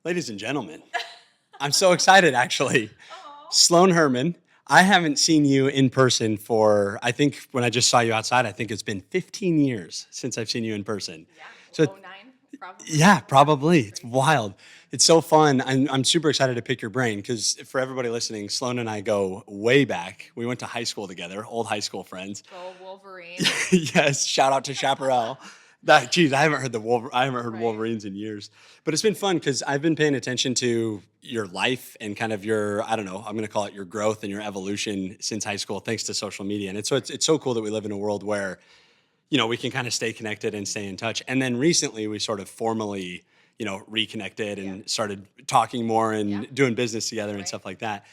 Ladies and gentlemen, I'm so excited actually. Oh, Sloane Herman, I haven't seen you in person for, I think when I just saw you outside, I think it's been 15 years since I've seen you in person. yeah. So, Oh nine, probably. yeah, Yeah, probably. It's crazy. wild. It's so fun. I'm super excited to pick your brain because for everybody listening, Sloane and I go way back. We went to high school together, old high school friends. Go Wolverines. Yes, shout out to Chaparral. That, geez, I haven't heard Right. Wolverines in years, but it's been fun because I've been paying attention to your life and kind of your, I don't know, I'm going to call it your growth and your evolution since high school, thanks to social media. And it's so cool that we live in a world where we can kind of stay connected and stay in touch. And then recently we sort of formally, reconnected Yeah. and started talking more Yeah. and doing business together and Right. stuff like that.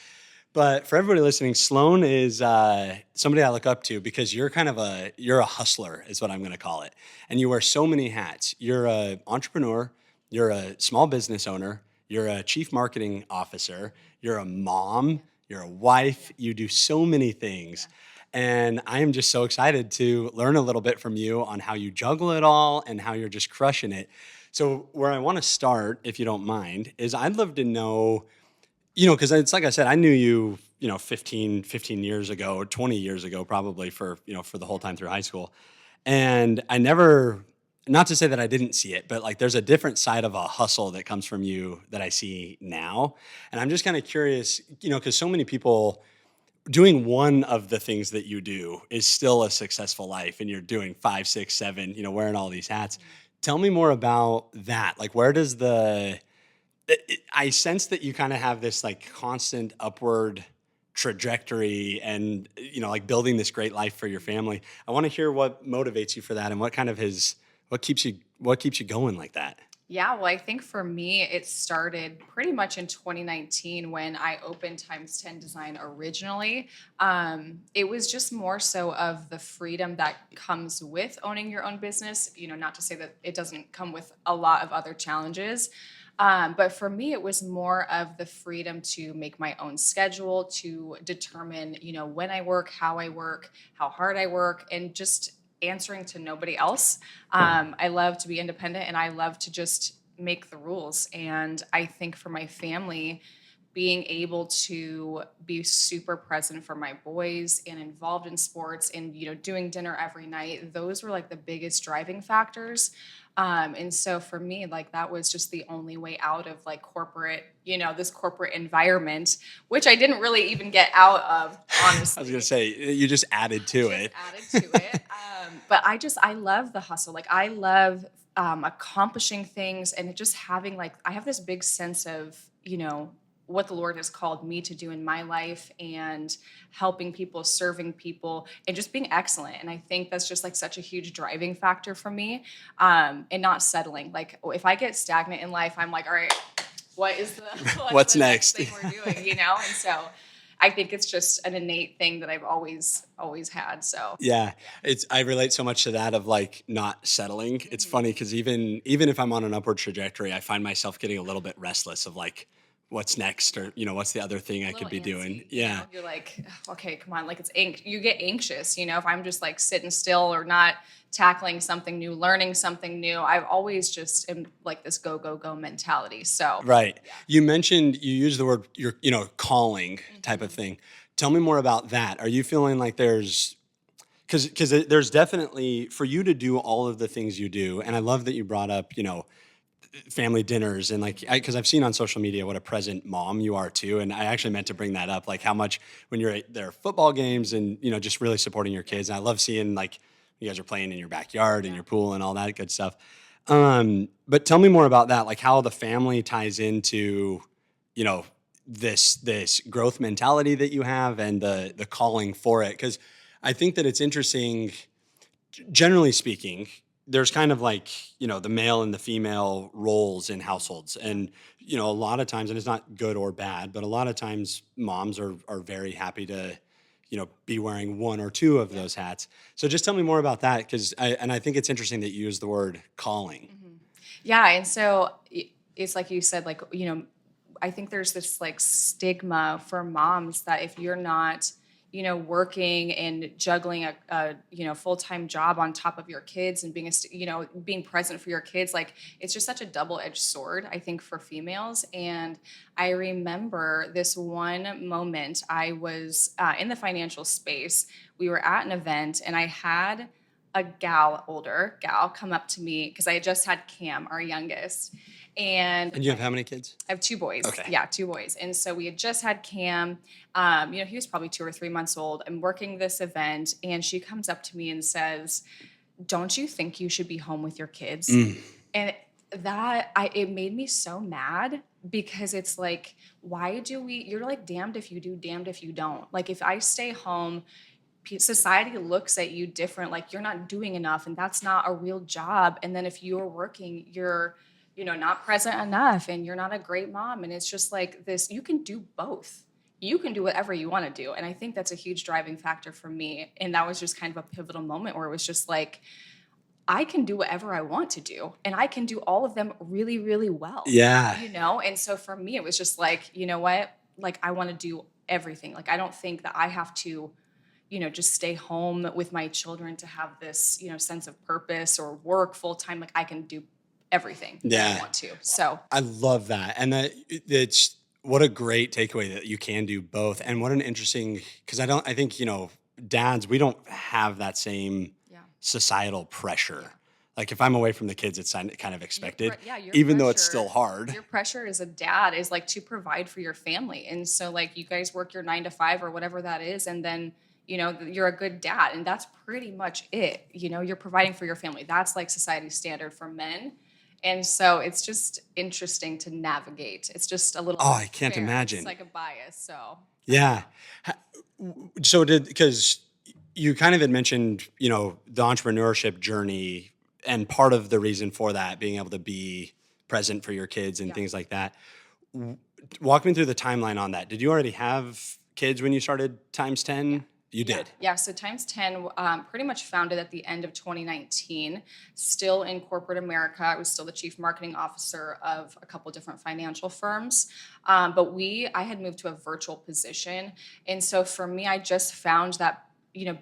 But for everybody listening, Sloane is somebody I look up to because you're a hustler, is what I'm going to call it, and you wear so many hats. You're an entrepreneur, you're a small business owner, you're a chief marketing officer, you're a mom, Yeah. you're a wife. Yeah. You do so many Yeah. things, and I am just so excited to learn a little bit from you on how you juggle it all and how you're just crushing it. So where I want to start, if you don't mind, is I'd love to know because it's like I said, I knew you, 15 years ago, 20 years ago, probably for the whole Yeah. time through high school. And I never, not to say that I didn't see it, but like there's a different side of a hustle that comes from you that I see now. And I'm just kind of curious, because so many people doing one of the things that you do is still a successful life and you're doing five, six, seven, wearing all these hats. Mhm. Tell me more about that. Like, where does I sense that you kind of have this like constant upward trajectory and like building this great life for your family. I want to hear what motivates you for that and what kind of what keeps you going like that. Yeah, well, I think for me, it started pretty much in 2019 when I opened Times 10 Design originally. It was just more so of the freedom that comes with owning your own business. Not to say that it doesn't come with a lot of other challenges. But for me, it was more of the freedom to make my own schedule, to determine, when I work, how hard I work, and just answering to nobody else. I love to be independent and I love to just make the rules. And I think for my family, being able to be super present for my boys and involved in sports and doing dinner every night, those were like the biggest driving factors. And so for me, like that was just the only way out of like corporate, this corporate environment, which I didn't really even get out of, I was gonna honestly. say you just added to Just it. added to it. But I love the hustle. Like I love accomplishing things and just having like, I have this big sense of, what the Lord has called me to do in my life and helping people, serving people, and just being excellent. And I think that's just like such a huge driving factor for me, and not settling. Like if I get stagnant in life, I'm like, all right, what is the what's What's the next next? thing we're doing, And so I think it's just an innate thing that I've always had. So Yeah, yeah. I relate so much to that of like not settling. It's Hmm. funny because even if I'm on an upward trajectory, I find myself getting a little bit restless of like what's next Yeah. or what's the other thing A I little could be doing. antsy, Yeah. You're like, okay, come on, like you get anxious, if I'm just like sitting still or not tackling something new, learning something new. I've always just am like this go, go, go mentality. So Right. yeah. You used the word your calling type of Hmm. thing. Tell me more about that. Are you feeling like there's because there's definitely for you to do all of the things you do, and I love that you brought up family dinners and like Hmm. because I've seen on social media what a present mom you are too, and I actually meant to bring that up, like how much when you're at their football games and just really supporting your Yeah. kids. And I love seeing like you guys are playing in your backyard and Yeah. your pool and all that good stuff. But tell me more about that, like how the family ties into you know this growth mentality that you have and the calling for it, because I think that it's interesting generally speaking, there's kind of like, the male and the female roles in Hmm. households. Yeah. And, a lot of times, and it's not good or bad, but a lot of times moms are very happy to, be wearing one or two of Yeah. those hats. So just tell me more about that. And I think it's interesting that you use the word calling. Hmm. Yeah. And so it's like you said, like, I think there's this like stigma for moms that if you're not, working and juggling a full-time job on top of your kids and being present for your kids, like it's just such a double-edged sword, I think, for females. And I remember this one moment. I was in the financial space. We were at an event, and I had a older gal, come up to me because I had just had Cam, our youngest. And you have how many kids? I have two boys. Okay. Yeah, two boys. And so we had just had Cam. He was probably 2 or 3 months old. I'm working this event, and she comes up to me and says, "Don't you think you should be home with your kids?" And it made me so mad, because it's like, you're like damned if you do, damned if you don't. Like, if I stay home, society looks at you different, like you're not doing enough, and that's not a real job. And then if you're working, you're not present enough, and you're not a great mom. And it's just like this, you can do both. You can do whatever you want to do. And I think that's a huge driving factor for me. And that was just kind of a pivotal moment where it was just like, I can do whatever I want to do, and I can do all of them really, really well. Yeah. And so for me, it was just like, you know what? Like, I want to do everything. Like, I don't think that I have to, just stay home with my children to have this, sense of purpose or work full time. Like, I can do everything that I want to. So I love that. And it's what a great takeaway that you can do both. And what an interesting, because I think, dads, we don't have that same societal pressure. Like, if I'm away from the kids, it's kind of expected, even though it's still hard. Your pressure as a dad is like to provide for your family. And so like you guys work your 9 to 5 or whatever that is. And then, you're a good dad, and that's pretty much it. You're providing for your family. That's like society's standard for men. And so it's just interesting to navigate. It's just a little. Oh, I can't imagine. It's like a bias. So. Yeah. So because you kind of had mentioned, the entrepreneurship journey, and part of the reason for that being able to be present for your kids and things like that. Walk me through the timeline on that. Did you already have kids when you started Times 10? You did? Yeah, so Times 10 pretty much founded at the end of 2019, still in corporate America. I was still the chief marketing officer of a couple different financial firms. But I had moved to a virtual position. And so for me, I just found that,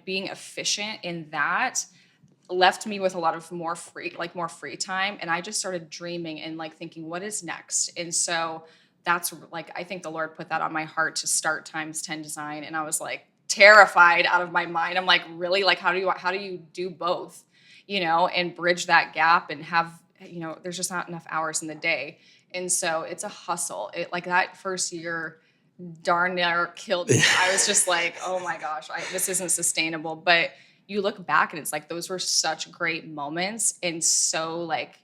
being efficient in that left me with a lot of more free time. And I just started dreaming and like thinking, what is next? And so that's like, I think the Lord put that on my heart to start Times 10 Design. And I was like, terrified out of my mind. I'm like, really? Like, how do you do both, and bridge that gap and have, there's just not enough hours in the day. And so it's a hustle. Like that first year darn near killed me. I was just like, oh my gosh, this isn't sustainable. But you look back and it's like, those were such great moments and so like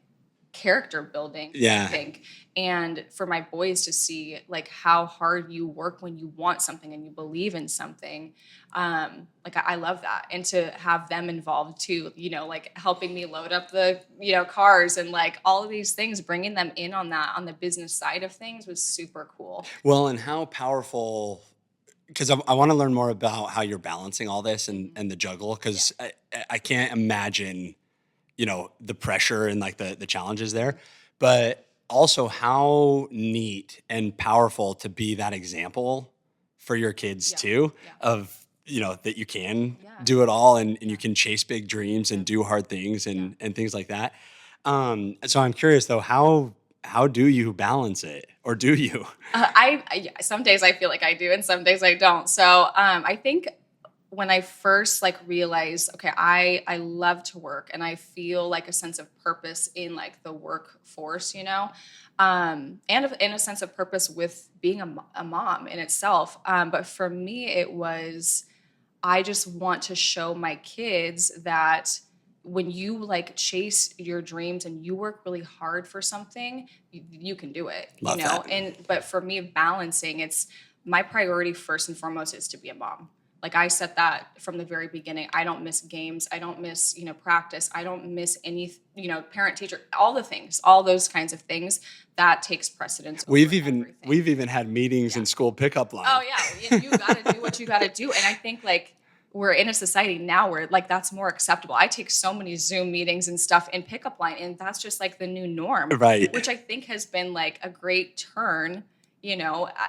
character building, I think. And for my boys to see like how hard you work when you want something and you believe in something, like I love that. And to have them involved too, like helping me load up the cars and like all of these things, bringing them in on the business side of things was super cool. Well, and how powerful, because I want to learn more about how you're balancing all this and the juggle, because I can't imagine the pressure and like the challenges there, but also how neat and powerful to be that example for your kids too, of, that you can do it all and you can chase big dreams and do hard things and things like that. So I'm curious though, how do you balance it, or do you? Some days I feel like I do and some days I don't. So I think when I first like realized, okay, I love to work and I feel like a sense of purpose in like the workforce, and in a sense of purpose with being a mom in itself. But for me, it was, I just want to show my kids that when you like chase your dreams and you work really hard for something, you can do it, Love that. But for me, balancing, it's my priority first and foremost is to be a mom. Like I set that from the very beginning. I don't miss games. I don't miss, practice. I don't miss any, parent teacher, all the things, all those kinds of things that takes precedence. We've even had meetings in school pickup line. Oh yeah. You got to do what you got to do. And I think like we're in a society now where like that's more acceptable. I take so many Zoom meetings and stuff in pickup line, and that's just like the new norm, right? Which I think has been like a great turn,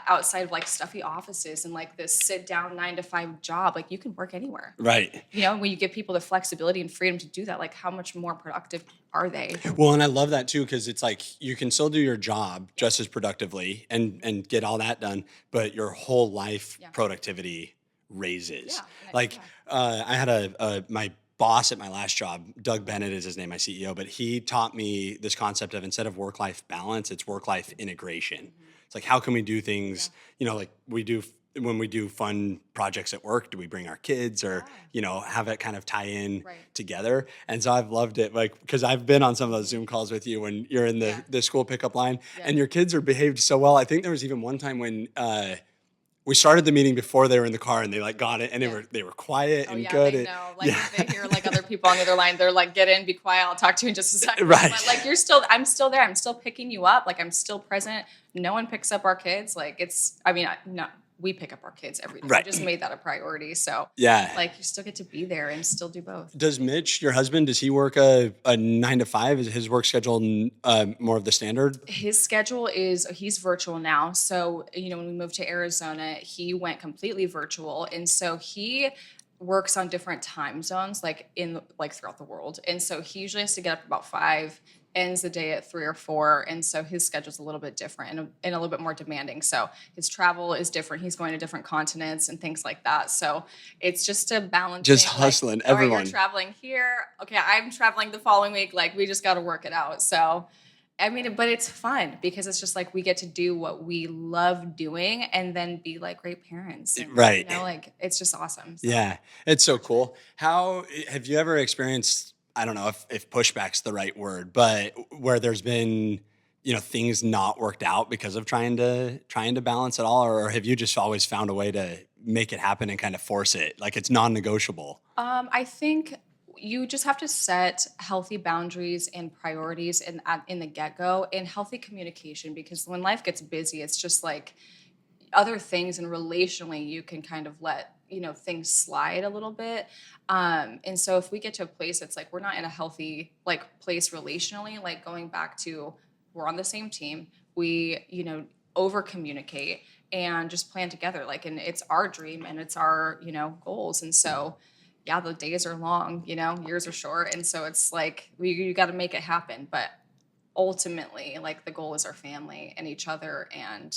outside of like stuffy offices and like this sit down 9 to 5 job, like you can work anywhere. Right. When you give people the flexibility and freedom to do that, like how much more productive are they? Well, and I love that too, because it's like you can still do your job just as productively and get all that done, but your whole life productivity raises. Yeah. Like I had my boss at my last job, Doug Bennett is his name, my CEO, but he taught me this concept of instead of work-life balance, it's work-life integration. It's like, how can we do things, like we do when we do fun projects at work, do we bring our kids or, have it kind of tie in together? And so I've loved it, like, because I've been on some of those Zoom calls with you when you're in the school pickup line and your kids are behaved so well. I think there was even one time when we started the meeting before they were in the car and they like got it and they were quiet and good. They know. Like if they hear like other people on the other line, they're like, get in, be quiet, I'll talk to you in just a second. Right. But like I'm still there. I'm still picking you up. Like I'm still present. No one picks up our kids. Like we pick up our kids every day. Right. We just made that a priority. So like you still get to be there and still do both. Does Mitch, your husband, does he work a 9 to 5? Is his work schedule more of the standard? His schedule he's virtual now. So, when we moved to Arizona, he went completely virtual. And so he works on different time zones, like throughout the world. And so he usually has to get up about 5, ends the day at 3 or 4, and so his schedule's a little bit different and a little bit more demanding. So his travel is different. He's going to different continents and things like that. So it's just a balance. Just hustling everyone. All right, you're traveling here. Okay, I'm traveling the following week. Like we just got to work it out. So but it's fun because it's just like we get to do what we love doing and then be like great parents. And, right. It's just awesome. So. Yeah, it's so cool. How have you ever experienced, I don't know if pushback's the right word, but where there's been, things not worked out because of trying to balance it all, or have you just always found a way to make it happen and kind of force it? Like it's non-negotiable. I think you just have to set healthy boundaries and priorities in the get-go and healthy communication, because when life gets busy, it's just like other things, and relationally you can kind of let things slide a little bit. And so if we get to a place that's like we're not in a healthy place relationally, like going back to we're on the same team, we over communicate and just plan together, and it's our dream and it's our goals. And so the days are long, years are short, and so it's like you got to make it happen. But ultimately, the goal is our family and each other, and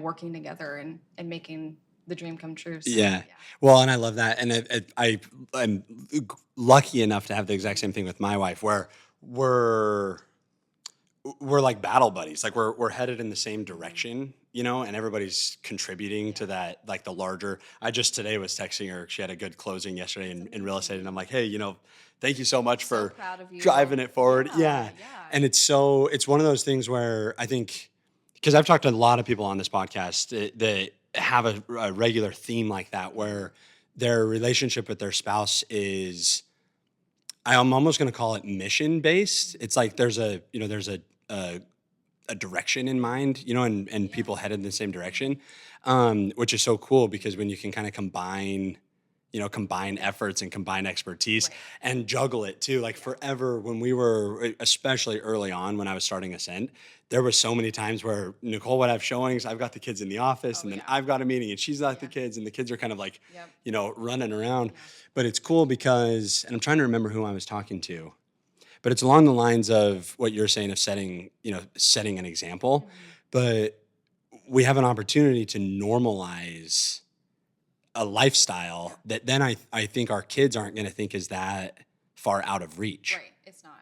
working together and making the dream come true. So, yeah. Well, and I love that. And I'm lucky enough to have the exact same thing with my wife, where we're like battle buddies. Like we're headed in the same direction, and everybody's contributing to that, like the larger. I just today was texting her. She had a good closing yesterday in real estate. And I'm like, hey, thank you so much for driving it forward. Yeah. And it's one of those things where I think, because I've talked to a lot of people on this podcast that have a regular theme like that, where their relationship with their spouse is, I'm almost going to call it mission based. It's like there's a direction in mind, and people headed in the same direction, which is so cool, because when you can kind of combine efforts and combine expertise and juggle it too. Like forever when we were, especially early on when I was starting Ascent, there were so many times where Nicole would have showings. I've got the kids in the office and then I've got a meeting and she's got the kids, and the kids are kind of like, running around. But it's cool because, and I'm trying to remember who I was talking to, but it's along the lines of what you're saying of setting an example. Mm-hmm. But we have an opportunity to normalize a lifestyle that then I think our kids aren't going to think is that far out of reach. Right. It's not.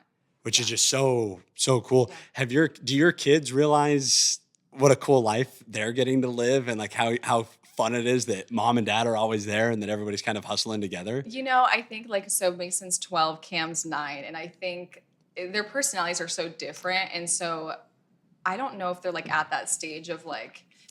Which is just so cool. Yeah. Do your kids realize what a cool life they're getting to live, and like how fun it is that mom and dad are always there and that everybody's kind of hustling together? I think so Mason's 12, Cam's 9, and I think their personalities are so different, and so I don't know if they're at that stage of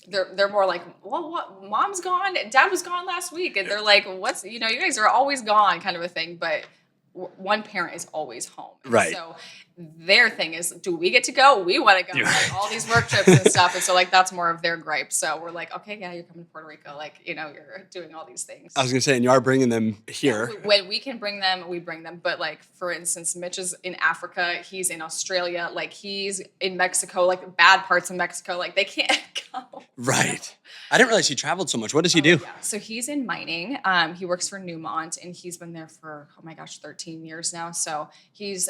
they're more like, well, what? Mom's gone, dad was gone last week, and they're like, what's you guys are always gone, kind of a thing. But one parent is always home. And Right. so their thing is, do we get to go? We want to go. Yeah. Like all these work trips and stuff. And so like that's more of their gripe. So we're like, okay, yeah, you're coming to Puerto Rico. Like, you know, you're doing all these things. I was going to say, and you are bringing them here. When we can bring them, we bring them. But like, for instance, Mitch is in Africa. He's in Australia. Like he's in Mexico, like bad parts of Mexico. Like they can't go. Right. I didn't realize he traveled so much. What does he do? Yeah. So he's in mining. He works for Newmont, and he's been there for, oh my gosh, 13 years now. So he's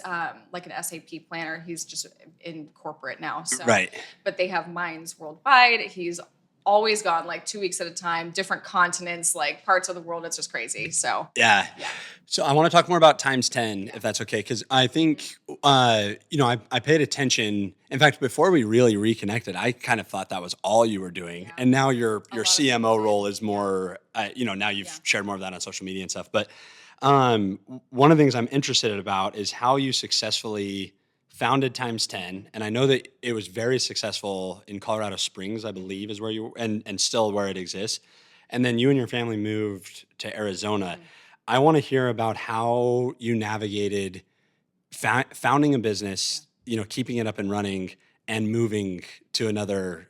like an SAP planner. He's just in corporate now. So, Right. But they have mines worldwide. He's always gone like 2 weeks at a time, different continents, like parts of the world. It's just crazy. So Yeah. So I want to talk more about times 10, if that's okay. Because I think, I paid attention. In fact, before we really reconnected, I kind of thought that was all you were doing. And now your CMO role is more, now you've shared more of that on social media and stuff. But one of the things I'm interested about is how you successfully founded Times 10. And I know that it was very successful in Colorado Springs, I believe, is where you and still where it exists. And then you and your family moved to Arizona. I want to hear about how you navigated founding a business, keeping it up and running, and moving to another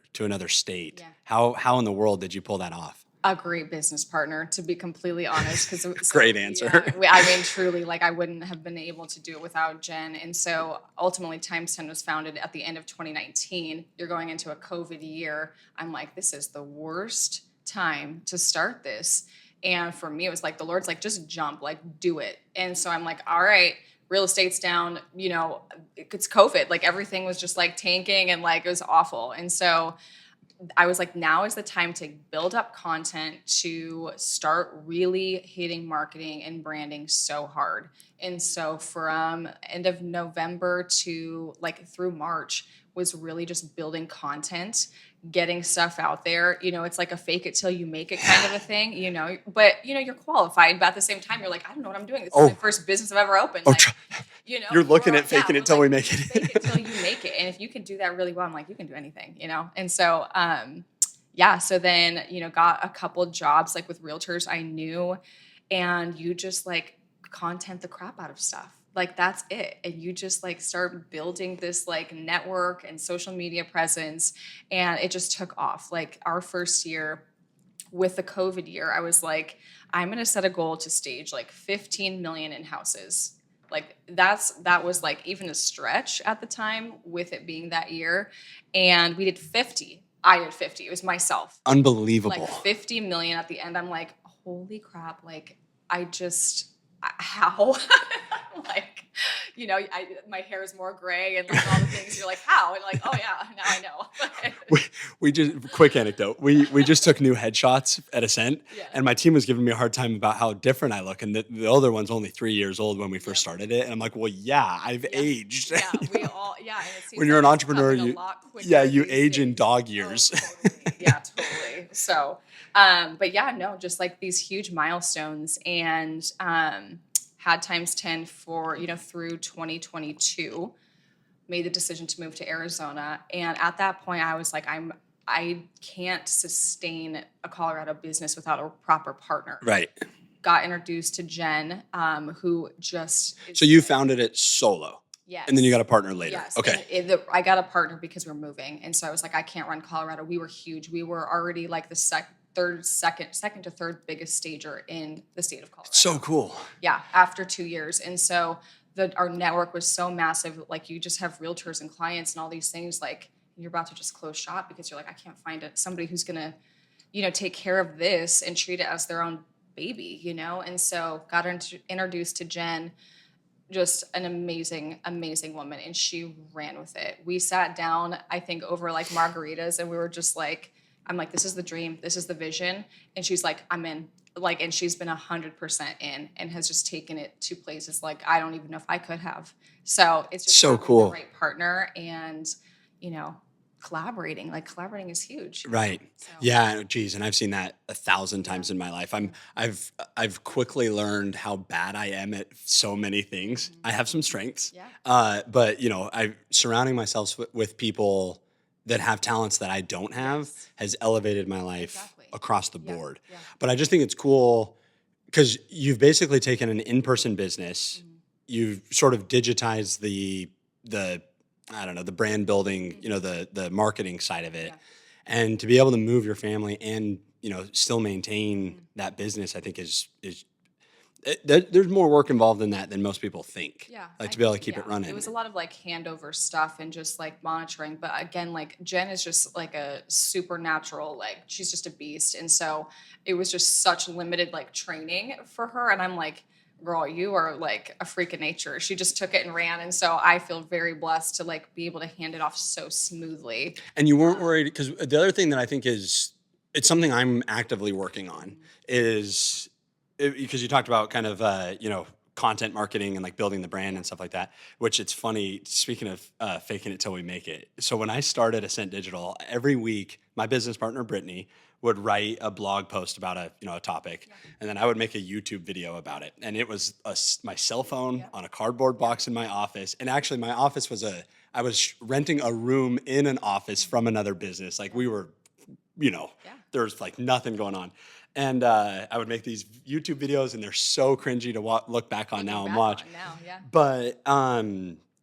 state. Yeah. How in the world did you pull that off? a great business partner, to be completely honest. Great answer. I mean, truly, like I wouldn't have been able to do it without Jen. And so ultimately Times 10 was founded at the end of 2019. You're going into a COVID year. I'm like, this is the worst time to start this. And for me, it was like, the Lord's like, just jump, like do it. And so I'm like, all right, real estate's down, it's COVID. Like everything was just like tanking and like, it was awful. And so I was like, now is the time to build up content, to start really hitting marketing and branding so hard. And so from end of November to like through March was really just building content, getting stuff out there. It's like a fake it till you make it kind of a thing, but you're qualified, but at the same time, you're like, I don't know what I'm doing. This is my first business I've ever opened. You're looking at faking it till we make it. Fake it till you make it. And if you can do that really well, I'm like, you can do anything, And so, so then, got a couple jobs like with realtors I knew, and you just like content the crap out of stuff. Like that's it. And you just like start building this like network and social media presence. And it just took off. Like our first year with the COVID year, I was like, I'm going to set a goal to stage like 15 million in houses. Like that was like even a stretch at the time with it being that year. And we did 50. I did 50. It was myself. Unbelievable. Like 50 million at the end. I'm like, holy crap. Like how? Like, my hair is more gray and like all the things. You're like, how? And like, oh yeah, now I know. we just quick anecdote. We just took new headshots at Ascent, and my team was giving me a hard time about how different I look. And the older one's only 3 years old when we first started it, and I'm like, well, yeah, I've aged. Yeah, we all. Yeah, and it seems when you're an entrepreneur, you age days. in dog years. Oh, totally. Yeah, totally. So, just like these huge milestones, and had Times 10 for, through 2022, made the decision to move to Arizona. And at that point I was like, I can't sustain a Colorado business without a proper partner. Right. Got introduced to Jen, who just... So you founded it solo? Yes. And then you got a partner later? Yes. Okay. I got a partner because we're moving. And so I was like, I can't run Colorado. We were huge. We were already like the second to third biggest stager in the state of Colorado. So cool. Yeah, after 2 years. And so our network was so massive. Like you just have realtors and clients and all these things. Like you're about to just close shop because you're like, I can't find somebody who's going to, take care of this and treat it as their own baby, And so got introduced to Jen, just an amazing, amazing woman. And she ran with it. We sat down, I think, over like margaritas, and we were just like, I'm like, this is the dream. This is the vision. And she's like, I'm in. Like, and she's been 100% in and has just taken it to places like I don't even know if I could have. So it's just so cool. The right partner and, collaborating. Like collaborating is huge. Right. So. Yeah. Geez. And I've seen that 1,000 times in my life. I've quickly learned how bad I am at so many things. Mm-hmm. I have some strengths. Yeah. But I'm surrounding myself with people that have talents that I don't have has elevated my life across the board. Yeah. But I just think it's cool because you've basically taken an in-person business you've sort of digitized the I don't know, the brand building, the marketing side of it. Yeah. And to be able to move your family and, still maintain Mhm. that business, I think is there's more work involved in that than most people think. Yeah, Like I to be able think to keep it it was running. a lot of like handover stuff and just like monitoring. But again, like Jen is just like a supernatural, like she's just a beast. And so it was just such limited like training for her. And I'm like, girl, you are like a freak of nature. She just took it and ran. And so I feel very blessed to like be able to hand it off so smoothly. And you weren't worried because the other thing that I think is it's something I'm actively working on Mhm. is because you talked about kind of content marketing and like building the brand Yeah. and stuff like that. Which it's funny. Speaking of faking it till we make it. So when I started Ascent Digital, every week my business partner Brittany would write a blog post about a topic, Yeah. and then I would make a YouTube video about it. And it was my cell phone Yeah. on a cardboard box in my office. And actually, my office was I was renting a room in an office from another business. Like Yeah. we were, you know, Yeah. there's like nothing going on. And I would make these YouTube videos, and they're so cringy to look back on Looking now and back watch. on now, yeah. But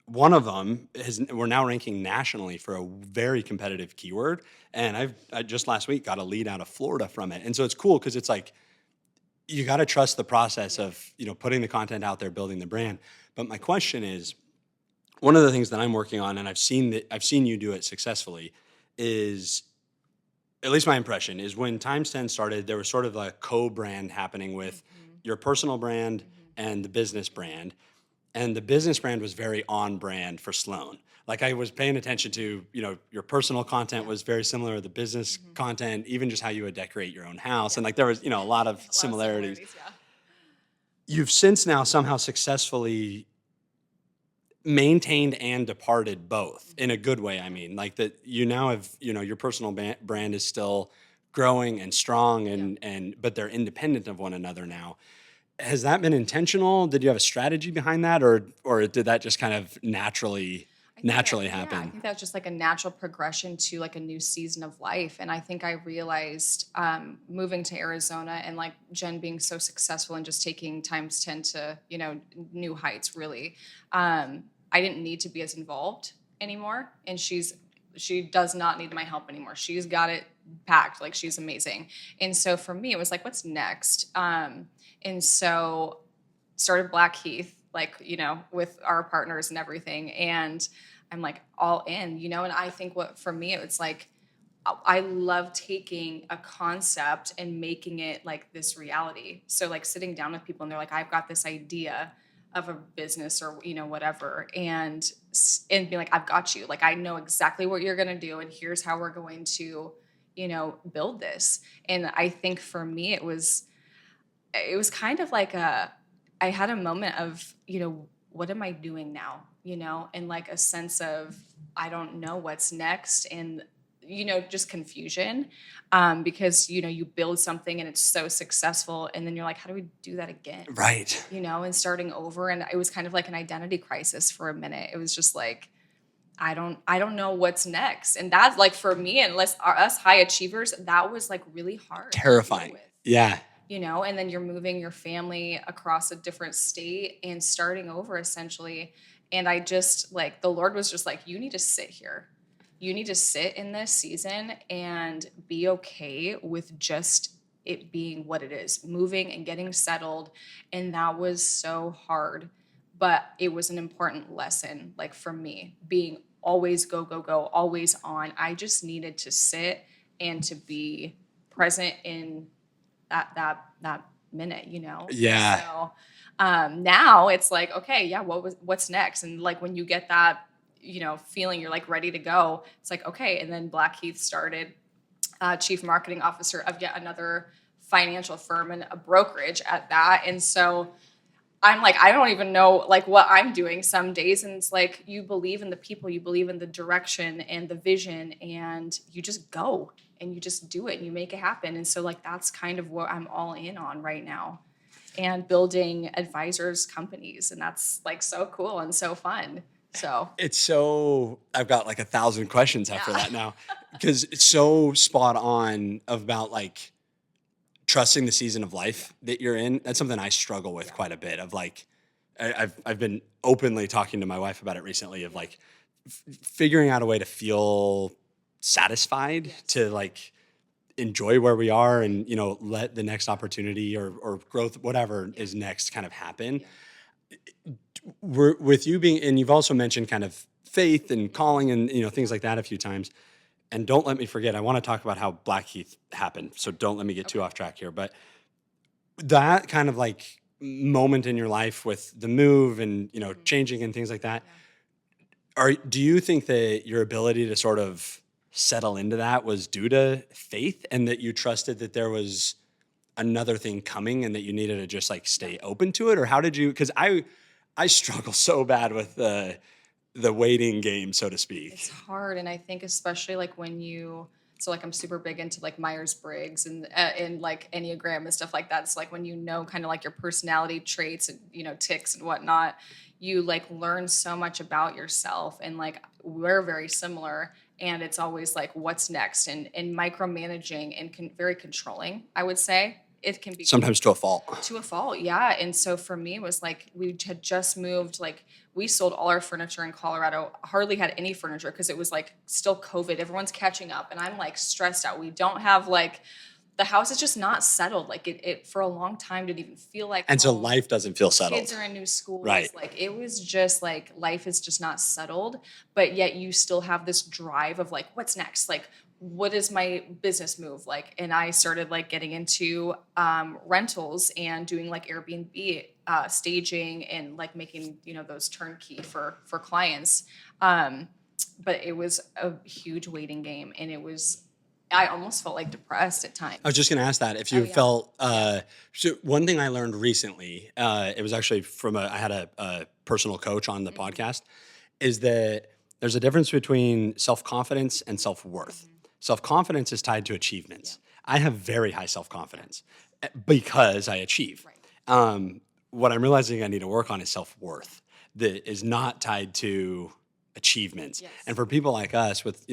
one of them we're now ranking nationally for a very competitive keyword. And I just last week got a lead out of Florida from it. And so it's cool because it's like you got to trust the process Yeah. of putting the content out there, building the brand. But my question is, one of the things that I'm working on, and I've seen you do it successfully, is at least my impression is when Times 10 started, there was sort of a co-brand happening with Mhm. your personal brand Mhm. and the business brand. And the business brand was very on brand for Sloane. Like I was paying attention to, your personal content Yeah. was very similar to the business Mhm. content, even just how you would decorate your own house. Yeah. And like there was, a lot of A lot of similarities. similarities, yeah. You've since now somehow successfully maintained and departed both in a Mhm. good way. I mean, like that you now have, your personal brand is still growing and strong Yeah. and but they're independent of one another now. Has that been intentional? Did you have a strategy behind that, or did that just kind of I think that, naturally yeah, I happen? think that's just like a natural progression to like a new season of life. And I think I realized moving to Arizona and like Jen being so successful and just taking times 10 to, new heights really. I didn't need to be as involved anymore. And she does not need my help anymore. She's got it packed. Like she's amazing. And so for me, it was like, what's next? And so started Black Heath, like, with our partners and everything. And I'm like all in, and I think what for me, it's like, I love taking a concept and making it like this reality. So like sitting down with people and they're like, I've got this idea of a business or, whatever. And be like, I've got you. Like, I know exactly what you're going to do. And here's how we're going to, build this. And I think for me, it was kind of like I had a moment of, what am I doing now? And like a sense of, I don't know what's next. And, just confusion because, you build something and it's so successful. And then you're like, how do we do that again? Right. And starting over. And it was kind of like an identity crisis for a minute. It was just like, I don't know what's next. And that's like for me, unless us high achievers, that was like really hard to deal Terrifying. with, Yeah. and then you're moving your family across a different state and starting over essentially. And I just like, the Lord was just like, you need to sit here. You need to sit in this season and be okay with just it being what it is, moving and getting settled. And that was so hard, but it was an important lesson, like for me, being always go, go, go, always on. I just needed to sit and to be present in that minute, And Yeah. so now it's like, okay, yeah, what's next? And like when you get that, feeling you're like ready to go, it's like, okay. And then Blackheath started, chief marketing officer of yet another financial firm and a brokerage at that. And so I'm like, I don't even know like what I'm doing some days. And it's like, you believe in the people, you believe in the direction and the vision, and you just go and you just do it and you make it happen. And so like, that's kind of what I'm all in on right now, and building advisors companies. And that's like so cool and so fun. So I've got like 1,000 questions after yeah. that now because it's so spot on about like trusting the season of life that you're in. That's something I struggle with Yeah. quite a bit of like, I've been openly talking to my wife about it recently of like figuring out a way to feel satisfied, Yes. to like enjoy where we are, and let the next opportunity or growth, whatever is next, kind of happen. Yeah. With you being, and you've also mentioned kind of faith and calling and things like that a few times. And don't let me forget, I want to talk about how Blackheath happened. So don't let me get too off track here. But that kind of like moment in your life with the move and changing and things like that, do you think that your ability to sort of settle into that was due to faith, and that you trusted that there was another thing coming and that you needed to just like stay open to it? Or how did you, because I struggle so bad with the waiting game, so to speak. It's hard, and I think especially like when you, so like I'm super big into like Myers-Briggs and like Enneagram and stuff like that. It's like when kind of like your personality traits and ticks and whatnot, you like learn so much about yourself, and like we're very similar. And it's always like, what's next, and micromanaging and very controlling, I would say. It can be Sometimes to a fault. to a fault, yeah. And so for me, it was like we had just moved, like we sold all our furniture in Colorado, hardly had any furniture because it was like still COVID. Everyone's catching up, and I'm like stressed out. We don't have like, the house is just not settled. Like it for a long time didn't even feel like And so home. life doesn't feel settled. Kids are in new schools. Right. Like it was just like life is just not settled, but yet you still have this drive of like, what's next? Like, what is my business move like? And I started like getting into rentals and doing like Airbnb staging and like making those turnkey for clients. But it was a huge waiting game, and I almost felt like depressed at times. I was just going to ask that if you yeah. felt. So one thing I learned recently, it was actually I had a personal coach on the podcast, is that there's a difference between self-confidence and self-worth. Self-confidence is tied to achievements. I have very high self-confidence because I achieve. Right. What I'm realizing I need to work on is self-worth, that is not tied to achievements. Yes. And for people like us with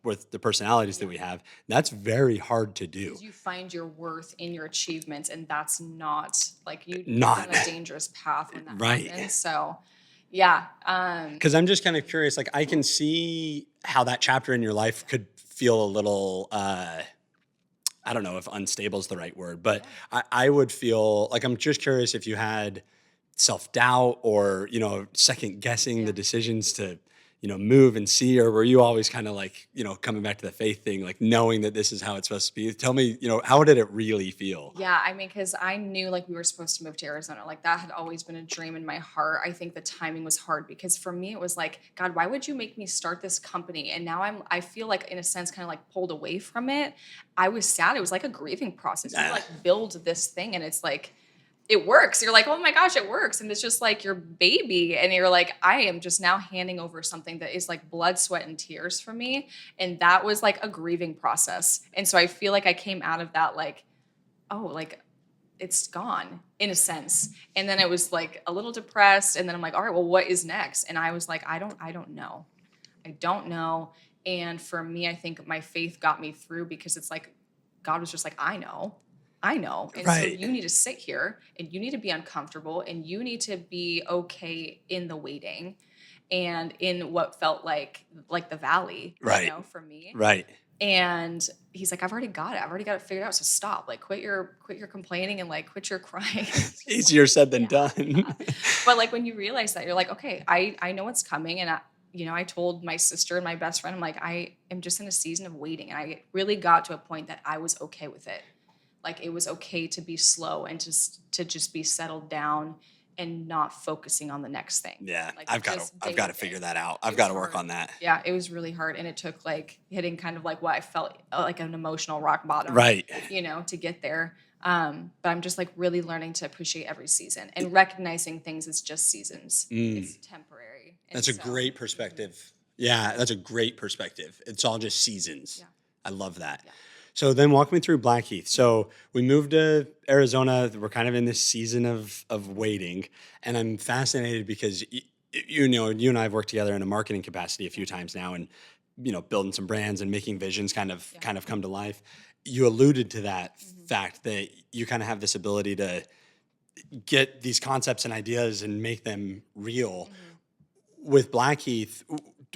with the personalities that we have, that's very hard to do. Because you find your worth in your achievements, and that's not like you're Not on a dangerous path when that right. happens. So yeah. Because I'm just kind of curious, like I can see how that chapter in your life could feel a little I don't know if unstable is the right word, but I would feel like, I'm just curious if you had self-doubt or, second guessing the decisions to, move and see, or were you always kind of like, coming back to the faith thing, like knowing that this is how it's supposed to be? Tell me, how did it really feel? Yeah, I mean, because I knew like we were supposed to move to Arizona. Like that had always been a dream in my heart. I think the timing was hard because for me it was like, God, why would you make me start this company? And now I feel like in a sense kind of like pulled away from it. I was sad. It was like a grieving process. You like build this thing and it's like, it works. You're like, oh my gosh, it works. And it's just like your baby. And you're like, I am just now handing over something that is like blood, sweat, and tears for me. And that was like a grieving process. And so I feel like I came out of that like, oh, like it's gone in a sense. And then it was like a little depressed. And then I'm like, all right, well, what is next? And I was like, I don't know. I don't know. And for me, I think my faith got me through because it's like, God was just like, I know. And so you need to sit here and you need to be uncomfortable and you need to be okay in the waiting and in what felt like the valley, for me. Right. And he's like, I've already got it figured out. So stop, like quit your complaining and like quit your crying. Easier said than done. But like when you realize that, you're like, okay, I know what's coming. And I told my sister and my best friend, I'm like, I am just in a season of waiting. And I really got to a point that I was okay with it. Like it was okay to be slow and to just be settled down and not focusing on the next thing. Yeah, like I've got to figure that out. I've got to work on that. Yeah, it was really hard, and it took like hitting kind of like what I felt like an emotional rock bottom, right? To get there. But I'm just like really learning to appreciate every season and recognizing things as just seasons. It's temporary. That's a great perspective. Yeah, that's a great perspective. It's all just seasons. Yeah. I love that. Yeah. So then walk me through Blackheath. So we moved to Arizona. We're kind of in this season of waiting. And I'm fascinated because, you and I have worked together in a marketing capacity a few times now and, building some brands and making visions kind of come to life. You alluded to that fact that you kind of have this ability to get these concepts and ideas and make them real. Mhm. With Blackheath,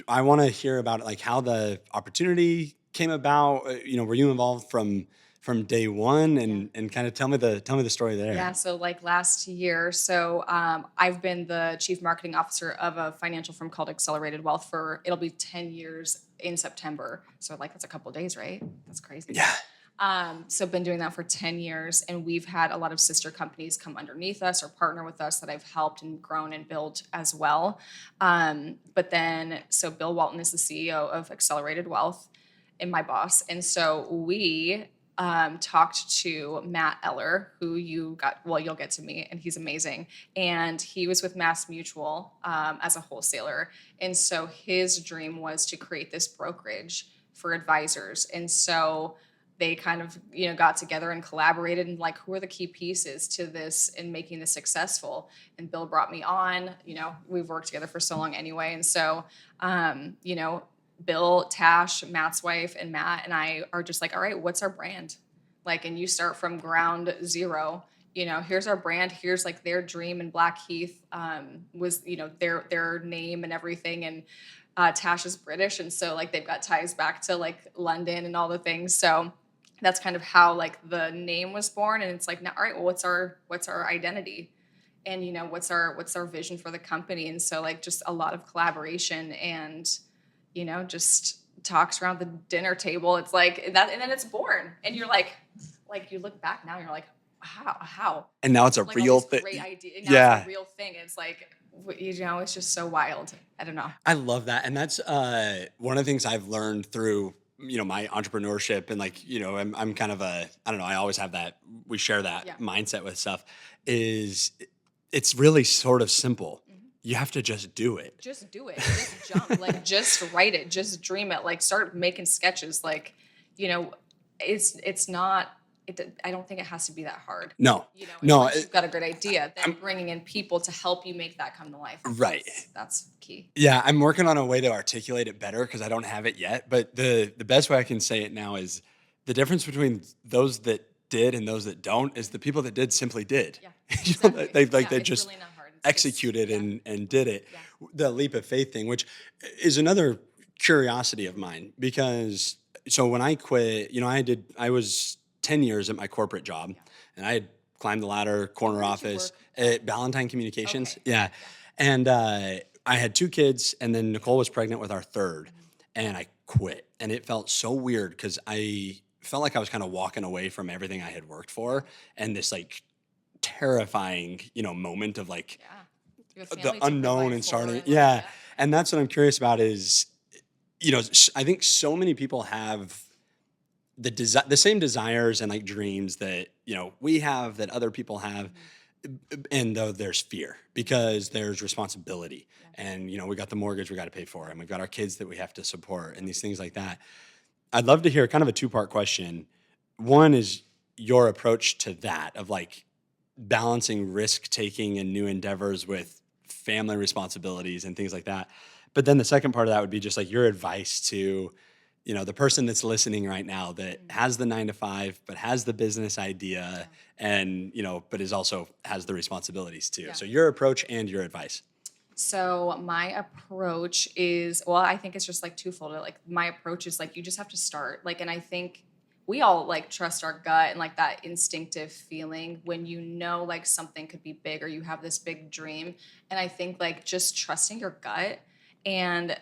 I want to hear about like how the opportunity came about. Were you involved from day one, Yeah. and kind of tell me the story Yeah, there. so like last year, I've been the chief marketing officer of a financial firm called Accelerated Wealth for it'll be 10 years in September. So like that's a couple of days, right? That's crazy. Yeah. So been doing that for 10 years, and we've had a lot of sister companies come underneath us or partner with us that I've helped and grown and built as well. So Bill Walton is the CEO of Accelerated Wealth and my boss. And so we talked to Matt Eller, who you'll get to meet, and he's amazing. And he was with Mass Mutual as a wholesaler. And so his dream was to create this brokerage for advisors. And so they kind of got together and collaborated and like who are the key pieces to this and making this successful. And Bill brought me on. We've worked together for so long anyway. And so Bill, Tash, Matt's wife, and Matt and I are just like, all right, what's our brand? Like, and you start from ground zero. Here's our brand. Here's like their dream, and Blackheath was their name and everything. And Tash is British, and so like they've got ties back to like London and all the things. So that's kind of how like the name was born. And it's like, now, all right, well, what's our identity? And what's our vision for the company? And so like just a lot of collaboration and just talks around the dinner table. It's like that, and then it's born, and you're like you look back now, and you're like, how? And now it's a Like real all these thing. great idea. And now Yeah. it's a real thing. It's like it's just so wild. I don't know. I love that. And that's one of the things I've learned through, my entrepreneurship and like, I'm kind of I don't know, I always have that, we share that Yeah. mindset with stuff is it's really sort of simple. Mhm. You have to just do it. Just do it. Just jump. Like just write it. Just dream it. Like start making sketches. Like, it's not. I don't think it has to be that hard. No, Once you've got a good idea, then bringing in people to help you make that come to life. Right. That's key. Yeah, I'm working on a way to articulate it better because I don't have it yet. But the best way I can say it now is the difference between those that did and those that don't is the people that did simply did. Yeah. They It's just really not hard. executed and did it. Yeah. The leap of faith thing, which is another curiosity of mine, because so when I quit, I was 10 years at my corporate job, and I had climbed the ladder, corner Where did you office work? at Ballantine Communications. Okay. Yeah. And I had 2 kids, and then Nicole was pregnant with our third, and I quit. And it felt so weird because I felt like I was kind of walking away from everything I had worked for, and this like terrifying, moment of like Yeah. the unknown and starting. Yeah. And that's what I'm curious about is, I think so many people have the same desires and like dreams that, we have, that other people have. And though there's fear because there's responsibility, and, we got the mortgage we got to pay for, and we've got our kids that we have to support, and these things like that. I'd love to hear kind of a 2-part question. One is your approach to that of like balancing risk taking and new endeavors with family responsibilities and things like that. But then the second part of that would be just like your advice to, the person that's listening right now that has the 9 to 5, but has the business idea and, but has the responsibilities too. Yeah. So your approach and your advice. So my approach is, well, I think it's just like twofold. Like my approach is like, you just have to start. Like, and I think we all like trust our gut and like that instinctive feeling when like something could be big or you have this big dream. And I think like just trusting your gut, and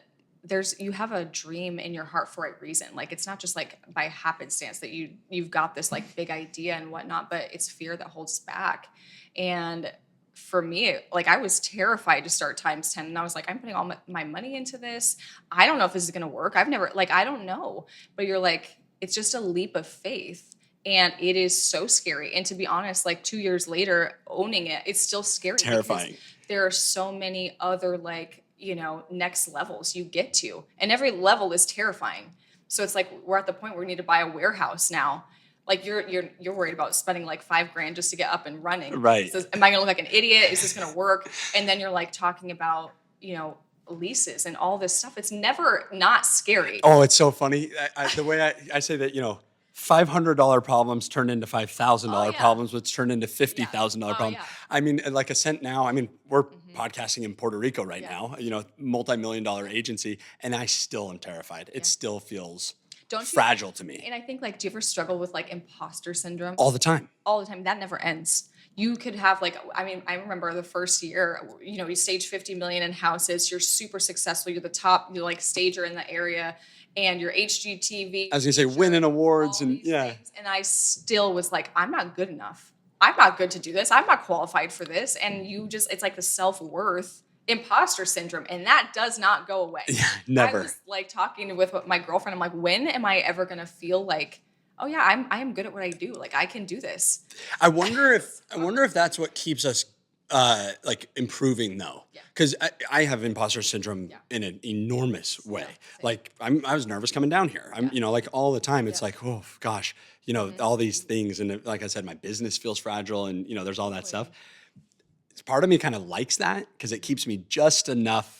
you have a dream in your heart for a reason. Like it's not just like by happenstance that you've got this like big idea and whatnot, but it's fear that holds us back. And for me, like I was terrified to start times 10, and I was like, I'm putting all my money into this. I don't know if this is going to work. I don't know, but you're like, it's just a leap of faith. And it is so scary. And to be honest, like 2 years later, owning it, it's still scary. Terrifying. There are so many other like, next levels you get to. And every level is terrifying. So it's like, we're at the point where we need to buy a warehouse now. Like you're worried about spending like $5,000 just to get up and running. Right. So am I gonna look like an idiot? Is this gonna work? And then you're like talking about, leases and all this stuff. It's never not scary. Oh, it's so funny. The way I say that, $500 problems turned into Oh $5,000 yeah. problems, which turned into Yeah. $50,000 Oh problems. yeah. I mean, like Ascent now, I mean, we're Hmm. podcasting in Puerto Rico right Yeah. now, multi-million dollar agency, and I still am terrified. It Yeah. still feels Don't you? fragile to me And I think like, do you ever struggle with like imposter syndrome? all the time. All the time. That never ends. You could have like, I mean, I remember the first year, you stage 50 million in houses, you're super successful, you're the top, you're like stager in the area, and your HGTV I was gonna say feature, winning awards all and these yeah. things. And I still was like, I'm not good enough. I'm not good to do this. I'm not qualified for this. And it's like the self-worth imposter syndrome. And that does not go away. Yeah, I never. was like talking with my girlfriend. I'm like, when am I ever going to feel like, oh yeah, I am good at what I do. Like I can do this. I wonder if that's what keeps us like improving though. Yeah. Because I have imposter syndrome Yeah. in an enormous way. Yeah, same. Like I was nervous coming down here. I'm Yeah. like all the time. It's Yeah. like, oh gosh, all these things. And like I said, my business feels fragile and there's all that stuff. Part of me kind of likes that because it keeps me just enough.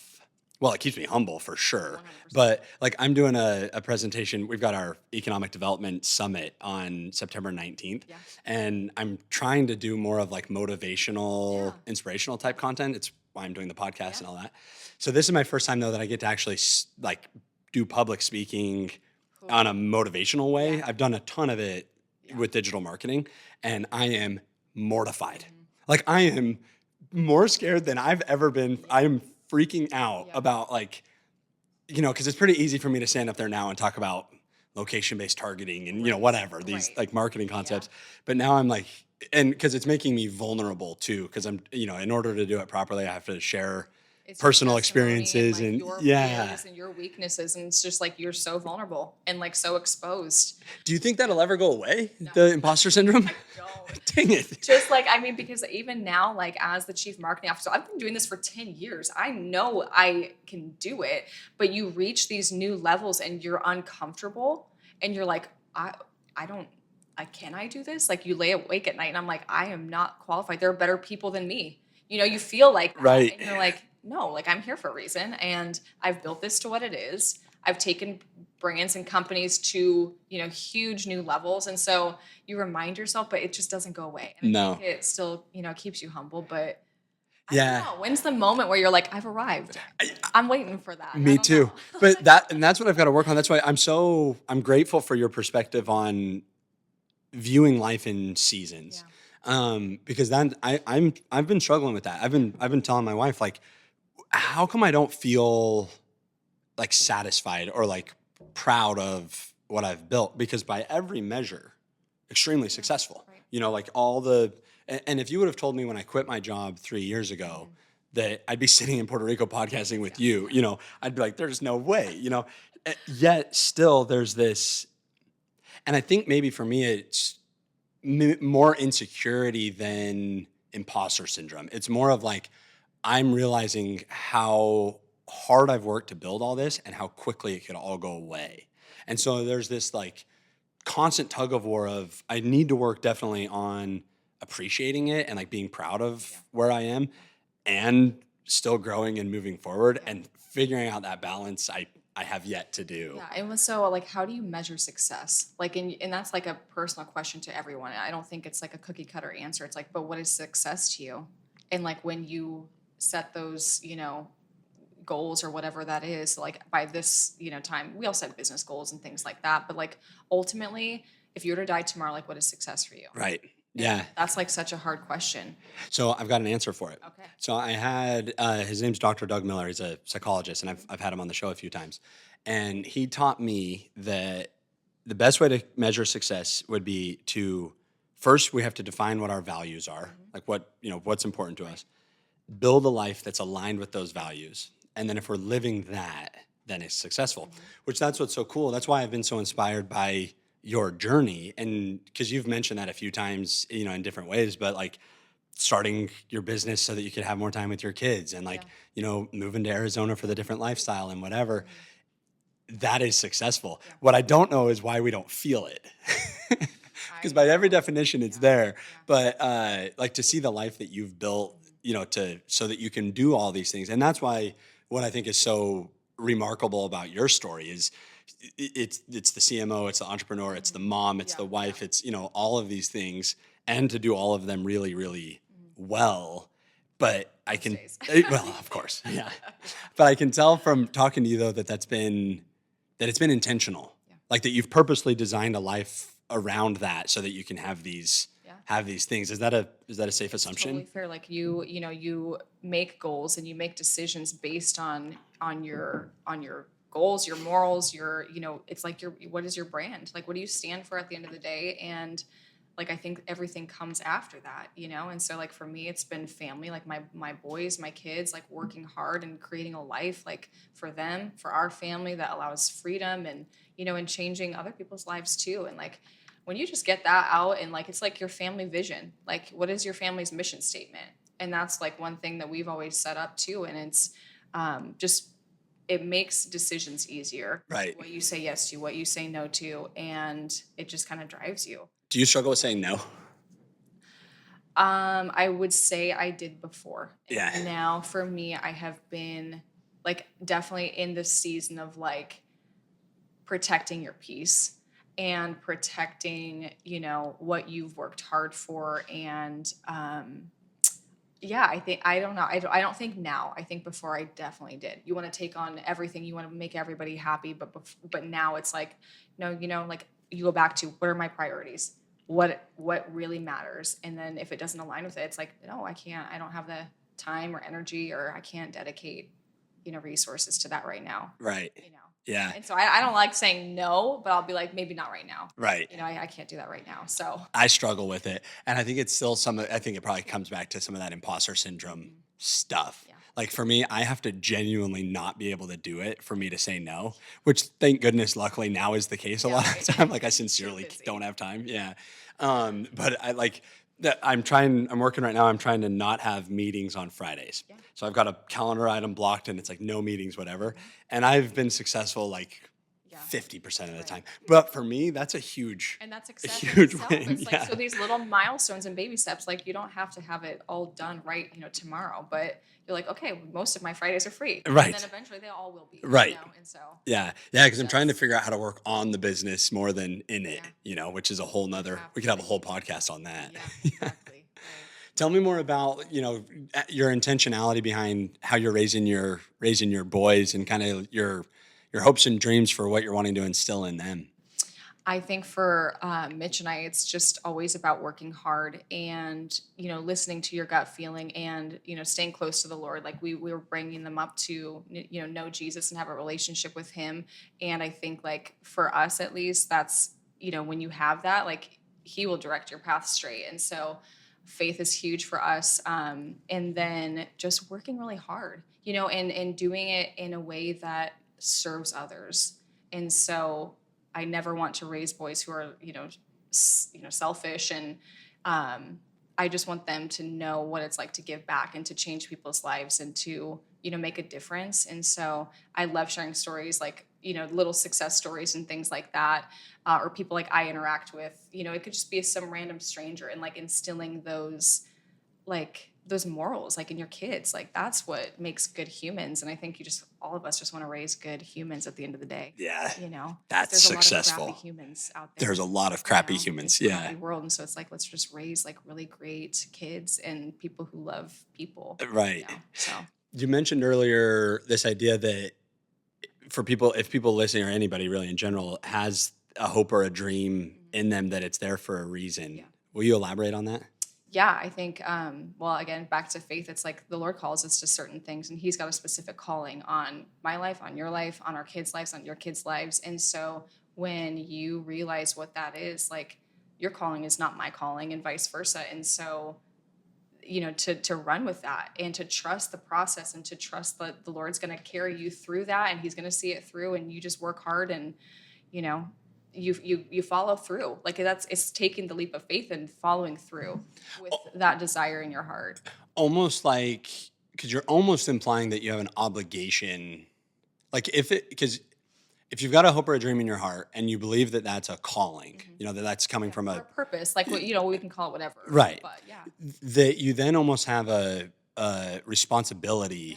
Well, it keeps me humble for sure. 100%. But like I'm doing a presentation. We've got our economic development summit on September 19th. Yeah. And I'm trying to do more of like motivational, Yeah. inspirational type content. It's why I'm doing the podcast Yeah. and all that. So this is my first time though that I get to actually like do public speaking Cool. on a motivational way. Yeah. I've done a ton of it Yeah. with digital marketing and I am mortified. Mhm. Like I am more scared than I've ever been. I am freaking out Yeah. about like, because it's pretty easy for me to stand up there now and talk about location-based targeting and Right. whatever these Right. like marketing concepts. But now I'm like, and because it's making me vulnerable too, because I'm, in order to do it properly, I have to share It's your personal testimony experiences like, and your yeah. fears and your weaknesses, and it's just like you're so vulnerable and like so exposed. Do you think that'll ever go away? No. The imposter syndrome? Don't. Dang it. Just like, I mean, because even now, like as the chief marketing officer, I've been doing this for 10 years. I know I can do it, but you reach these new levels and you're uncomfortable and you're like, can I do this? Like you lay awake at night and I'm like, I am not qualified. There are better people than me. You feel like that, Right. and you're like, no, like I'm here for a reason. And I've built this to what it is. I've taken brands and companies to, huge new levels. And so you remind yourself, but it just doesn't go away. And I No. think it still, keeps you humble. But I Yeah. don't know. When's the moment where you're like, I've arrived? I'm waiting for that. Me I don't too. know. But that's what I've got to work on. That's why I'm grateful for your perspective on viewing life in seasons. Because then I've been struggling with that. I've been telling my wife like, how come I don't feel like satisfied or like proud of what I've built? Because by every measure, extremely successful. Right. Like and if you would have told me when I quit my job 3 years ago that I'd be sitting in Puerto Rico podcasting with you, I'd be like, there's no way, Yet still there's this, and I think maybe for me it's more insecurity than imposter syndrome. It's more of like, I'm realizing how hard I've worked to build all this and how quickly it could all go away. And so there's this like constant tug of war of I need to work definitely on appreciating it and like being proud of where I am and still growing and moving forward and figuring out that balance I have yet to do. Yeah, it was so like, how do you measure success? Like, and that's like a personal question to everyone. I don't think it's like a cookie cutter answer. It's like, but what is success to you? And like when you set those, goals or whatever that is, like by this, time, we all set business goals and things like that. But like ultimately, if you were to die tomorrow, like what is success for you? Right. And Yeah. that's like such a hard question. So I've got an answer for it. Okay. So I had his name's Dr. Doug Miller. He's a psychologist, and I've had him on the show a few times. And he taught me that the best way to measure success would be to first we have to define what our values are, like what's important to us. Build a life that's aligned with those values, and then if we're living that, then it's successful. Which that's what's so cool. That's why I've been so inspired by your journey, and because you've mentioned that a few times, in different ways, but like starting your business so that you could have more time with your kids and like, moving to Arizona for the different lifestyle and whatever, that is successful. What I don't know is why we don't feel it. Because by every definition it's there, but like to see the life that you've built, so that you can do all these things. And that's why what I think is so remarkable about your story is it's the CMO, it's the entrepreneur, it's the mom, it's Yeah, the yeah. wife, it's all of these things, and to do all of them really, really well. But I Most can, days. well, of course, yeah. But I can tell from talking to you though that it's been intentional, Yeah. like that you've purposely designed a life around that so that you can have these Yeah. things. Is that a safe It's totally assumption? fair. Like you make goals and you make decisions based on your goals, your morals, it's like what is your brand? Like what do you stand for at the end of the day? And like I think everything comes after that. And so like for me it's been family, like my boys, my kids, like working hard and creating a life like for them, for our family that allows freedom and changing other people's lives too. And like when you just get that out and like it's like your family vision, like what is your family's mission statement? And that's like one thing that we've always set up too. And it's just it makes decisions easier, Right. what you say yes to, what you say no to, and it just kind of drives you. Do you struggle with saying no? I would say I did before. Yeah. And now for me, I have been like definitely in this season of like protecting your peace and protecting what you've worked hard for. And yeah, I don't know. I don't think now. I think before I definitely did. You want to take on everything. You want to make everybody happy. But now it's like, no, like you go back to what are my priorities? What really matters? And then if it doesn't align with it, it's like, no, I can't. I don't have the time or energy, or I can't dedicate resources to that right now. Right. Yeah. And so I don't like saying no, but I'll be like, maybe not right now. Right. I can't do that right now. So I struggle with it. And I think it's still I think it probably comes back to some of that imposter syndrome stuff. yeah. Like for me, I have to genuinely not be able to do it for me to say no, which thank goodness, luckily now is the case a Yeah, lot of right. the time. Like I Too sincerely busy. don't have time. Yeah. But I like that I'm working right now. I'm trying to not have meetings on Fridays. Yeah. So I've got a calendar item blocked and it's like no meetings, whatever. And I've been successful like Yeah. 50% of the Right. time. But for me, that's a huge And that's a success in huge itself. win. It's like Yeah. so these little milestones and baby steps. Like you don't have to have it all done right tomorrow. But you're like, okay, most of my Fridays are free, Right. And then eventually they all will be, Right. And so Yeah. Yeah. Because I'm trying to That's- figure out how to work on the business more than in it, Yeah. which is a whole nother, we could have a whole podcast on that. yeah, exactly. Right. Tell me more about, your intentionality behind how you're raising your boys and kind of your hopes and dreams for what you're wanting to instill in them. I think for Mitch and I, it's just always about working hard and listening to your gut feeling and staying close to the Lord. Like we were bringing them up to know Jesus and have a relationship with Him. And I think like for us at least, that's when you have that, like He will direct your path straight. And so faith is huge for us. And then just working really hard and doing it in a way that serves others. And so I never want to raise boys who are selfish, and I just want them to know what it's like to give back and to change people's lives and to make a difference. And so I love sharing stories like little success stories and things like that, or people like I interact with. It could just be some random stranger and like instilling those morals like in your kids. Like that's what makes good humans. And I think all of us just want to raise good humans at the end of the day. Yeah. 'Cause That's there's a lot of successful. crappy humans out there. There's a lot of crappy In humans. this Yeah. crappy world. And so it's like let's just raise like really great kids and people who love people. Right. So You mentioned earlier this idea that for people, if people listening or anybody really in general has a hope or a dream in them, that it's there for a reason. Yeah. Will you elaborate on that? yeah, I think, well, again, back to faith, it's like the Lord calls us to certain things, and He's got a specific calling on my life, on your life, on our kids' lives, on your kids' lives. And so when you realize what that is, like your calling is not my calling, and vice versa. And so, to run with that and to trust the process and to trust that the Lord's going to carry you through that and He's going to see it through, and you just work hard and, you know, you follow through. Like it's taking the leap of faith and following through with that desire in your heart. Almost like, because you're almost implying that you have an obligation. Like because if you've got a hope or a dream in your heart and you believe that that's a calling, that that's coming from Or a purpose, like what we can call it whatever. Right. But yeah. that you then almost have a responsibility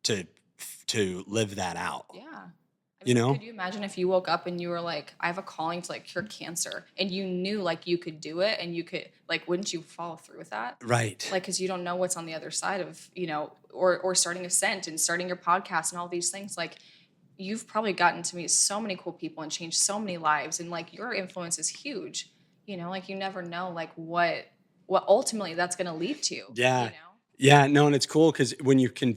to live that out. Yeah. I you mean, know? could you imagine if you woke up and you were like, I have a calling to like cure cancer, and you knew like you could do it, and you could like, wouldn't you follow through with that? Right. Like, because you don't know what's on the other side of, or starting a scent and starting your podcast and all these things. Like, you've probably gotten to meet so many cool people and changed so many lives, and like your influence is huge. Like you never know like what ultimately that's going to lead to. Yeah. Yeah. No, and it's cool because when you can,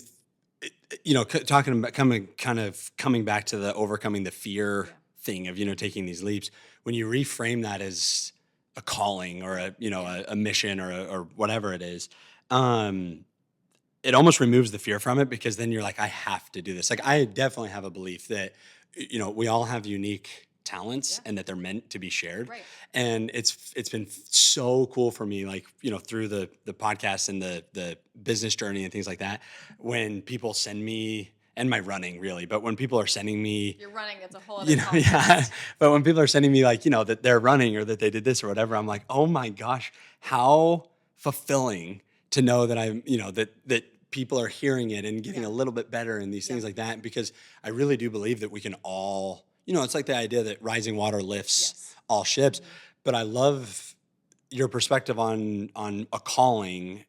talking about coming back to the overcoming the fear Yeah. thing of, taking these leaps, when you reframe that as a calling or a mission or whatever it is, um, it almost removes the fear from it because then you're like, I have to do this. Like, I definitely have a belief that, we all have unique talents Yeah. and that they're meant to be shared. Right. And it's been so cool for me, like, through the podcast and the business journey and things like that, when people send me, and my running really, but when people are sending me, You're running, it's a whole other yeah, podcast. but when people are sending me like, that they're running or that they did this or whatever, I'm like, oh my gosh, how fulfilling to know that I'm, that people are hearing it and getting Yeah. a little bit better and these things Yeah. like that, because I really do believe that we can all, it's like the idea that rising water lifts Yes. all ships. But I love your perspective on a calling,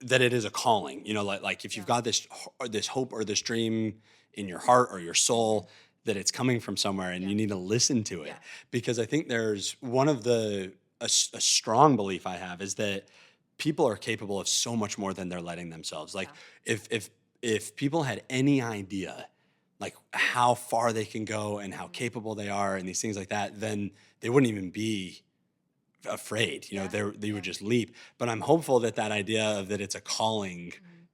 that it is a calling, like if you've got this hope or this dream in your heart or your soul, that it's coming from somewhere and you need to listen to it. Yeah. Because I think there's one of a strong belief I have is that people are capable of so much more than they're letting themselves. Like, if people had any idea like how far they can go and how capable they are and these things like that, then they wouldn't even be afraid. They would just leap. But I'm hopeful that idea of that it's a calling,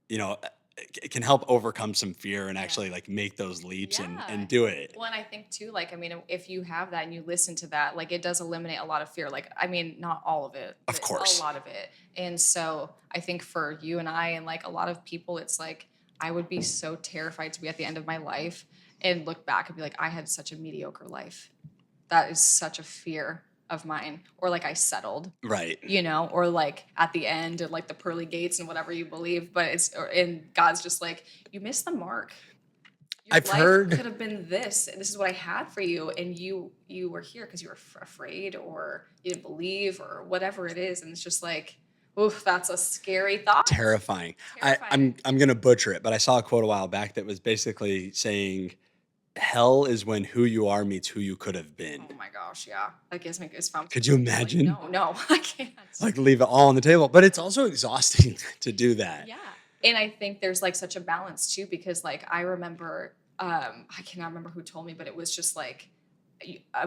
you know, it can help overcome some fear and actually like make those leaps and do it. Well, and I think too, like, I mean, if you have that and you listen to that, like, it does eliminate a lot of fear. Like, I mean, not all of it, Of but course. a lot of it. And so I think for you and I and like a lot of people, it's like, I would be so terrified to be at the end of my life and look back and be like, I had such a mediocre life. That is such a fear of mine. Or like I settled. Right. Or like at the end of like the pearly gates and whatever you believe, but and God's just like, you missed the mark. Your I've life heard could have been this, and this is what I had for you, and you were here because you were afraid or you didn't believe or whatever it is, and it's just like, oof, that's a scary thought. terrifying. Terrifying. I'm gonna butcher it, but I saw a quote a while back that was basically saying, "Hell is when who you are meets who you could have been." Oh my gosh, yeah, that gives me goosebumps. Could you Like, imagine? no, I can't. Like, leave it all on the table, but it's also exhausting to do that. Yeah. And I think there's like such a balance too, because like I remember, I cannot remember who told me, but it was just like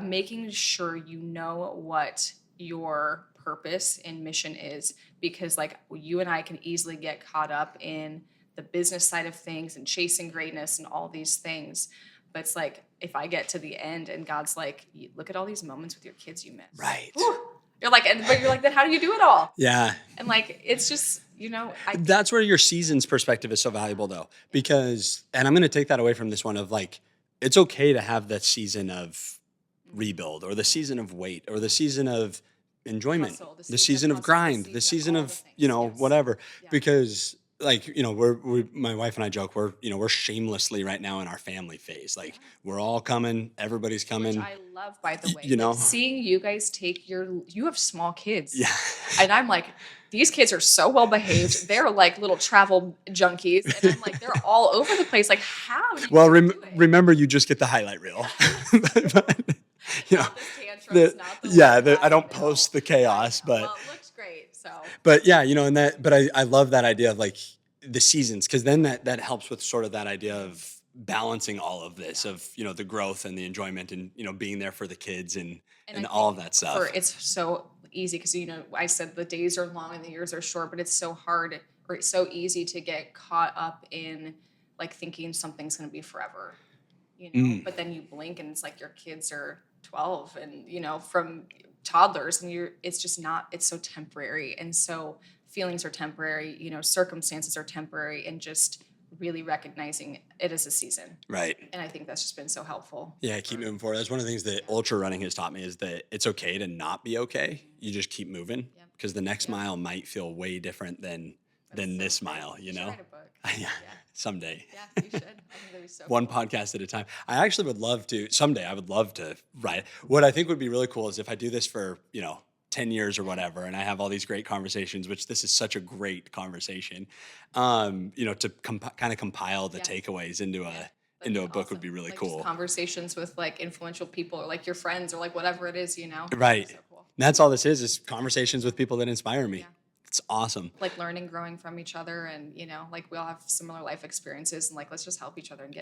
making sure you know what your purpose and mission is, because like you and I can easily get caught up in the business side of things and chasing greatness and all these things. But it's like, if I get to the end and God's like, look at all these moments with your kids you missed. Right. Whew. But you're like, then how do you do it all? Yeah. And like, it's just, That's where your seasons perspective is so valuable though, because, and I'm going to take that away from this one of like, it's okay to have that season of rebuild or the season of wait or the season of enjoyment, Hustle, the season of grind, the season all of, the things, yes. whatever, Yeah. because like, my wife and I joke, we're shamelessly right now in our family phase. Like we're all coming, everybody's coming. Which I love, by the way. Like, seeing you guys take you have small kids. Yeah. And I'm like, these kids are so well behaved. They're like little travel junkies. And I'm like, they're all over the place. Like, how do you Well, do it? remember, you just get the highlight reel. But, Not the tantrums, not the I don't post the chaos, but well, it looks great. So but yeah, and but I love that idea of like the seasons, because then that helps with sort of that idea of balancing all of this of, the growth and the enjoyment and, being there for the kids and all of that stuff. It's so easy because, I said the days are long and the years are short, but it's so hard or it's so easy to get caught up in like thinking something's going to be forever, but then you blink and it's like your kids are 12 and, from toddlers and it's just not, it's so temporary. And so feelings are temporary, circumstances are temporary, and just really recognizing it as a season. Right. And I think that's just been so helpful. Yeah, keep moving forward. That's one of the things that ultra running has taught me, is that it's okay to not be okay. You just keep moving, because the next mile might feel way different than this mile, You should write a book. Yeah, someday. Yeah, you should. I think that'd be so One cool. podcast at a time. I actually would love to someday. I would love to write. What I think would be really cool is if I do this for 10 years or whatever, and I have all these great conversations. Which this is such a great conversation. To kind of compile the Yeah. takeaways into Yeah, a that'd be book would awesome. be really Like just cool. conversations with like influential people or like your friends or like whatever it is, Right. So cool. And that's all this is conversations with people that inspire me. Yeah. It's awesome. Like learning, growing from each other, and like we all have similar life experiences, and like let's just help each other and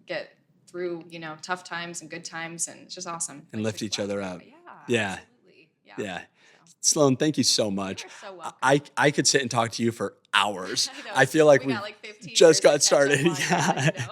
get through tough times and good times, and it's just awesome. And Like, lift just each glad other to- up. Yeah, Yeah. absolutely. Yeah. So, Sloane, thank you so much. you're so welcome. I could sit and talk to you for hours. I know. I feel like we we got like 15 just years to got catch started. up on, Yeah.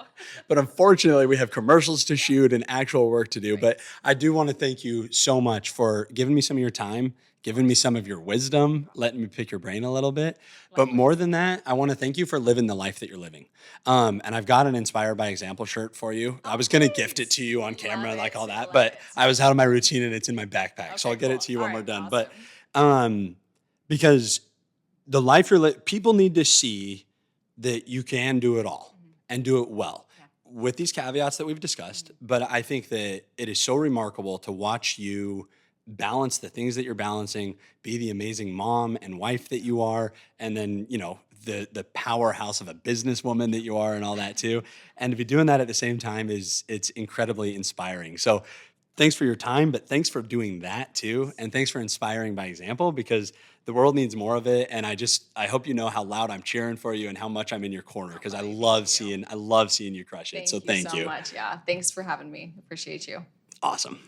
But unfortunately, we have commercials to shoot and actual work to do. Right. But I do want to thank you so much for giving me some of your time, giving me some of your wisdom, letting me pick your brain a little bit. But Likewise. more than that, I want to thank you for living the life that you're living. And I've got an Inspired by Example shirt for you. I was going to gift it to you on camera and like all that, but I was out of my routine and it's in my backpack. So I'll get it to you when we're done. But because the life people need to see that you can do it all and do it well with these caveats that we've discussed. But I think that it is so remarkable to watch you balance the things that you're balancing, be the amazing mom and wife that you are, and then, the powerhouse of a businesswoman that you are and all that too. And to be doing that at the same time it's incredibly inspiring. So thanks for your time, but thanks for doing that too. And thanks for inspiring by example, because the world needs more of it. And I hope you know how loud I'm cheering for you and how much I'm in your corner, because I love seeing you crush it. So thank so you. much. Yeah. Thanks for having me. Appreciate you. Awesome.